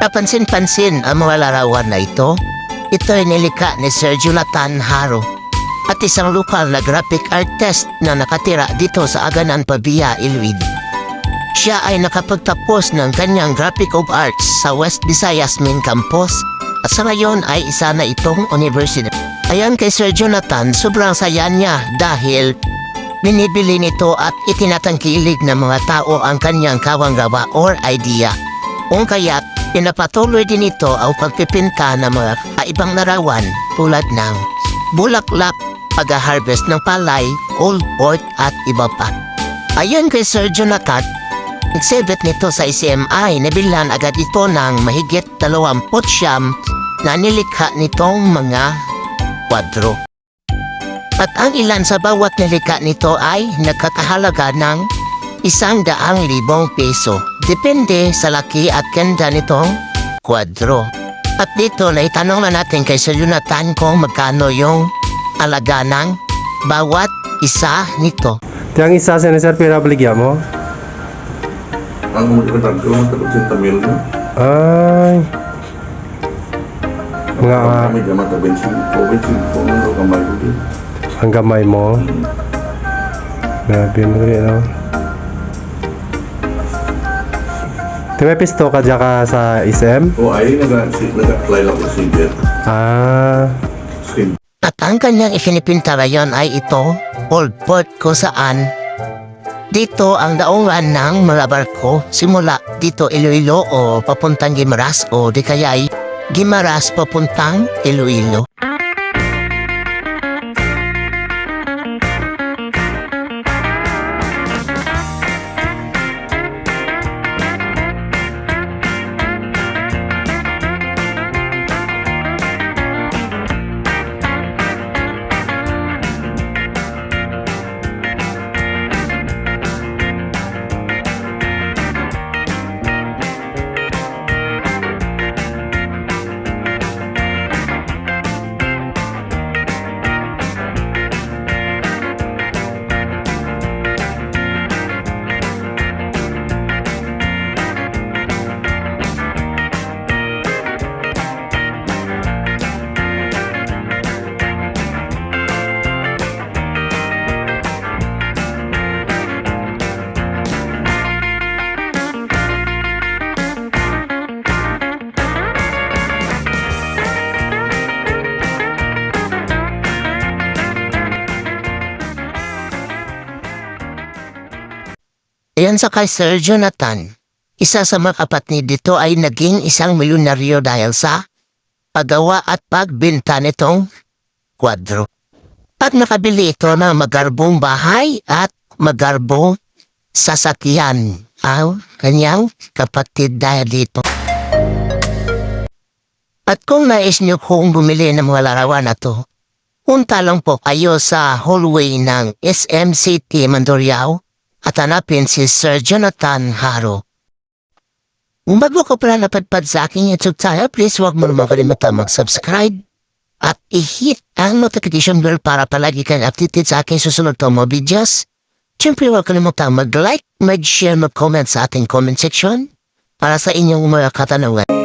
Kapansin-pansin ang mga larawan na ito. Ito ay nilikha ni Sir Jonathan Haro at isang lokal na graphic artist na nakatira dito sa Aganan, Pabia, Iloilo. Siya ay nakapagtapos ng kanyang graphic of arts sa West Visayas Main Campus at sa ngayon ay isa na itong university. Ayan kay Sir Jonathan, sobrang saya niya dahil binibili nito at itinatangkilig ng mga tao ang kanyang kawanggawa or idea. Kung kaya't pinapatuloy din ito ang pagpipinta ng mga kaibang larawan tulad ng bulaklak, pag-harvest ng palay, old pork at iba pa. Ayon kay Sir Jonathan, exhibit nito sa ICMI, nabilan agad ito ng mahigit 29 na nilikha nitong mga kwadro. At ang ilan sa bawat nilikha nito ay nagkakahalaga ng 100,000 peso. Depende sa laki at ganda nitong kwadro. At dito na itanong na natin kay Sir Jonathan kung magkano yung alaga ng bawat isa nito. Yang isa sa sir, pira baligya mo? Ang magkatag ko, matapos tamil mo. Ay. Mga Kami gamit na bensin ko, ano kamay ko din. ang gamay mo. Grabe mo rin, no? Di may pisto ka dyan ka sa SM? O ay, nag-apply lang ko si Jet. Skin. At ang kanyang isinipinta ngayon ay ito, old port kung saan dito ang daungan ng mga barko simula dito Iloilo o papuntang Guimaras o di kaya ay Guimaras papuntang Iloilo. Ayan sa kay Sir Jonathan, isa sa mga kapatid dito ay naging isang milyonaryo dahil sa paggawa at pagbenta nitong kwadro. At nakabili ito ng magarbong bahay at magarbong sasakyan ang kanyang kapatid dahil dito. At kung nais nyo kong bumili ng mga larawan na to, punta lang po kayo sa hallway ng SM City Mandurriao at hanapin si Sir Jonathan Haro. Kung bago ko pala napadpad sa aking YouTube channel, please huwag mo naman kalimutan mag-subscribe at i-hit ang notification bell para palagi kang updated sa aking susunod na mga videos. Siyempre huwag kalimutan mag-like, mag-share, mag-comment sa ating comment section para sa inyong mga katanungan.